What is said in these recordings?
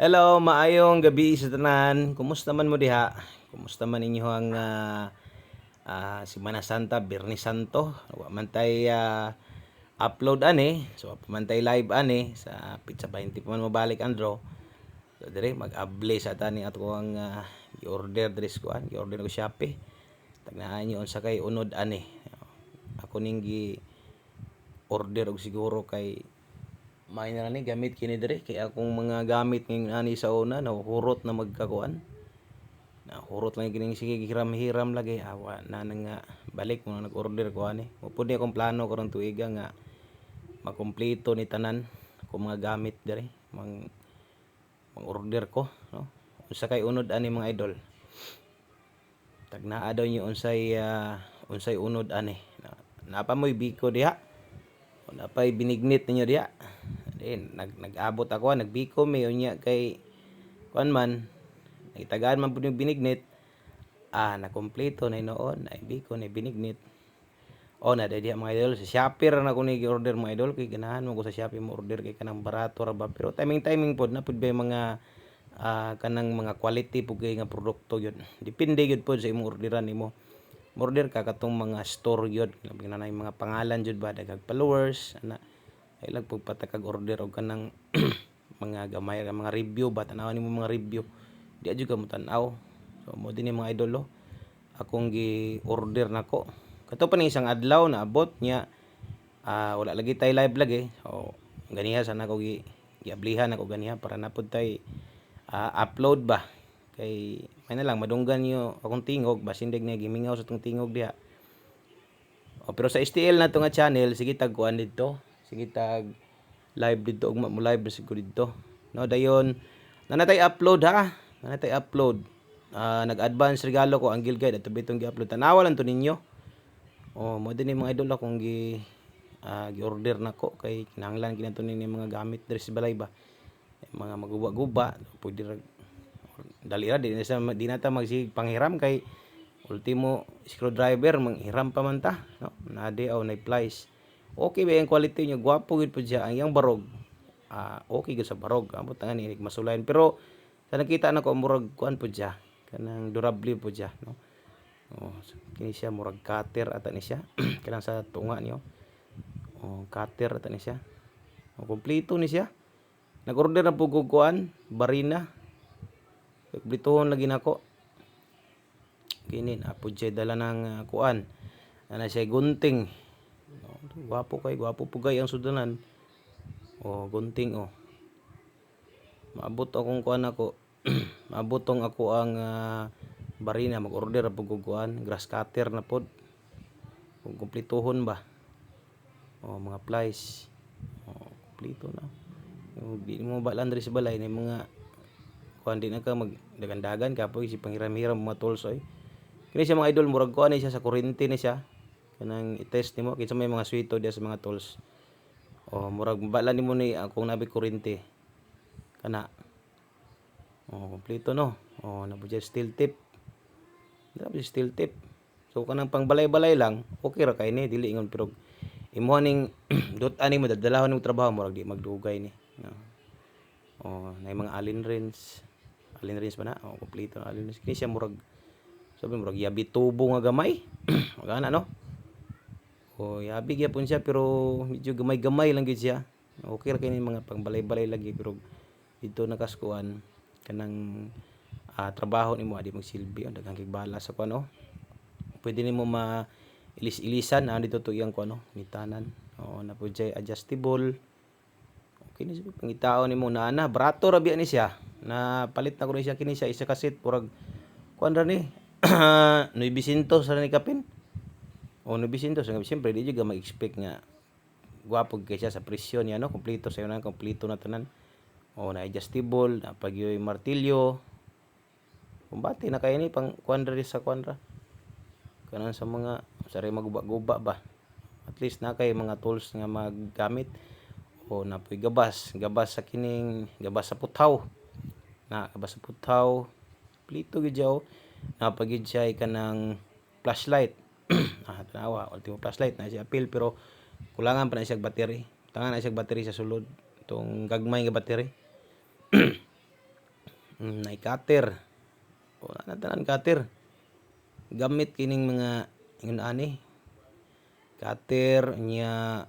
Hello, maayong gabi sa tanan. Kumusta man mo diha? Kumusta man inyo ang Semana Santa, Biyernes Santo? Wa man tay upload ani, so wa man tay live ani sa Pizza 20 pa man mabalik andro. So dire mag-able sa tani ato ang i-order diri sa i-order ko Shopee. Tagnaan niyo unsa kay unod ani. Ako ning gi order og siguro kay may na ni gamit kini dire kay akong mga gamit ng ani sa una nahuhurot na magkakuan. Nahuhurot lang kining sige hiram-hiram lagi awa na nga balik mo na nag-order ko ani. Mupod ni akong plano karong tuiga nga makumpleto ni tanan ko mga gamit dire mang-order ko no. Unsa kay unod ani mga idol. Tagnaa daw niyo unsay unod ani. Napa mo'y biko diha. Napay binignit ninyo diha. Nag-abot ako, nagbiko may unya kay kuan man, nagitagaan man pud yung binignit. Nakompleto na noon, ay biko na binignit. Na diha mga idol, sa Shopee ra na ko ni order mga idol kay ganahan mo ko sa Shopee mo order kay kanang barato ra ba pero timing pod na pud ba mga kanang mga quality pud kay nga produkto yun. Depende gyud pod sa imong orderan nimo. Order ka katong mga store gyud, labi na mga pangalan jud ba dagag followers ana ay lang pagpatakag order og kanang mga gamay mga review ba tanaw nimo mga review di adyo ka mo tan-aw. So mo dinhi mga idol akong gi-order nako kato pa ning isang adlaw na abot niya wala lagi tay live lagi so ganiha sana ko giablihan ako ganiha para napud tay upload ba kay may na lang madunggan niyo akong tingog basin dig na gimingaw sa tong tingog diha. Pero sa STL na to nga channel sige tag kuan didto. Sige tag live dito ugma mo live siguro dito. No dayon nanatay upload ha. Nanatay upload. Nag-advance regalo ko ang Guide at bitong gi-upload. Tanawa lang to ninyo. Mo din mga idol akong gi-order nako kay kinahanglan kinato ni mga gamit diri sa balay ba. Mga maguba-guba pwede dali ra di na ta magsig panghiram kay ultimo screwdriver manghiram pa man ta no. Nade na plies. Okay ba yung quality niya? Gwapo gid po siya. Ang yang barog, okay gid sa barog. Ambot nga ni masulayan. Pero sa nakita na ko murag kuan po siya. Kanang durable po siya, no. Kini siya murag cutter ata ni siya. Kanang sa tunga niyo. Cutter ata ni siya. Kompleto ni siya. Nag-order na po kuan, barina. Kompletohon lagi nako. Kini na po siya dala ng kuan. Ana siya gunting. Gwapo pugay ang sudanan. Gunting maabot akong kuan ako. Maabot tong ako ang barina mag-order pug kuan grass cutter na pod. Kung kumpletohon ba. Mga plies. Kompleto na. Di mo ba landry sa balay ni mga kuan di na ka magdagandagan ka po si panghiram-hiram mga tools oy. Kini siya mga idol murag kuan ni siya sa kuryente ni siya. Kanang i-test nimo kinsa may mga swito diya sa mga tools. Murag bala nimo ni akong nabi kuryente. Kana. Kompleto no. Nabudya steel tip. Grabe steel tip. So kanang pangbalay-balay lang, okay ra kay ni dili ingon pero imo ning dot-an mo dadalahon ng trabaho murag di magdugay ni. Nay mga Allen wrench. Allen wrench ba na? Kompleto na Allen wrench. Kini siya murag sabi murag yabi tubo nga gamay. Magana no. Yabi gyapon siya pero medyo gamay-gamay lang gid siya. Okay ra kay ni mga pangbalay-balay lagi pero dito nakaskuan kanang trabaho nimo adi magsilbi daghang kay bala sa kuno. Pwede nimo ilis-ilisan dito to iyang kuno nitanan. Na pud siya adjustable. Okay ni siya pangitaon nimo na barato ra biya ni siya. Na palit na ko ni siya kini siya isa ka set murag kuan ra ni 900 sa ni kapin. 900 so siyempre di juga mag-expect nga gwapo kay siya sa presyo niya no kompleto sa na kompleto na tanan. Na adjustable na pagyoy martilyo. Kumbati na kay ni pang kuandra sa kuandra. Kanan sa mga sari maguba-guba ba. At least na kay mga tools nga maggamit napoy gabas sa kining gabas sa puthaw. Gabas sa puthaw. Plito gid jaw. Napagid siya kanang flashlight. Tanawa, ultimo flashlight na siya appeal pero kulangan pa na siya battery. Tangan na siya battery sa sulod. Itong gagmay nga battery. na cutter. Wala na tanan cutter. Gamit kining mga ingon ani cutter nya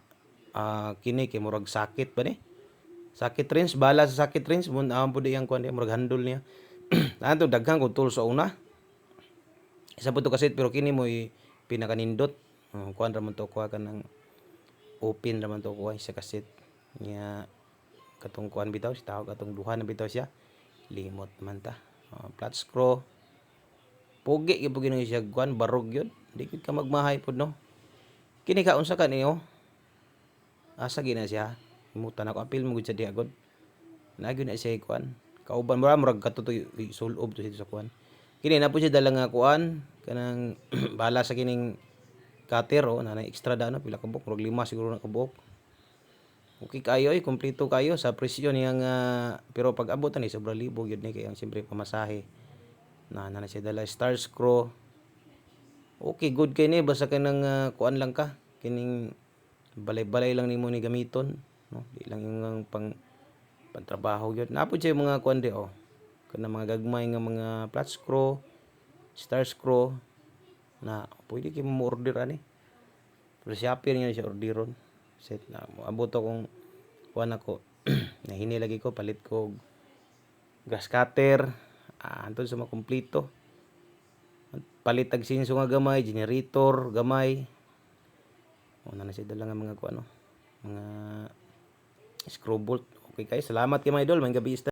kini kay murag sakit ba ni? Sakit wrench, bala sa sakit wrench mun po di ang kuan murag handle niya. Tanto daghang kong tools sa una. Isa po to kasit pero kini mo pinakanindot. Kuan ra man to kuha ka ng open ra man to kuha sa kasit. Nya katong kuan bitaw si tawag katong duha na bitaw siya. Limot man ta. Flat screw. Pogi gyud po gini siya kuan barog gyud. Di gyud ka magmahay pod no. Kini ka unsa ka niyo? Asa gina siya? Imutan ako apil mo gud sa diha gud. Nagyo na siya kuan. Kauban murag katutoy sulob to sa kuan. Kini na po siya dala nga kuan kanang bala sa kining cutter na extra da pila ka buok murag 5 siguro na ka buok. Okay kayo kompleto kayo sa presyo niya nga pero pag abot ni sobra libo gyud ni kay ang siyempre pamasahe. Na siya dala star screw. Okay good kay ni basta kanang kuan lang ka kining balay-balay lang nimo ni gamiton no di lang yung pangtrabaho gyud. Napod siya mga kuan di kana mga gagmay nga mga flat screw, star screw na pwede kay mo order ani. Pero Shopee niya siya orderon. Set na moabot akong kuan ako nahini lagi ko palit ko grass cutter antud sa makumpleto. Palit tag sinso nga gamay, generator gamay. Na siya dala nga mga kuan mga screw bolt. Okay kayo, salamat kay mga idol, may gabi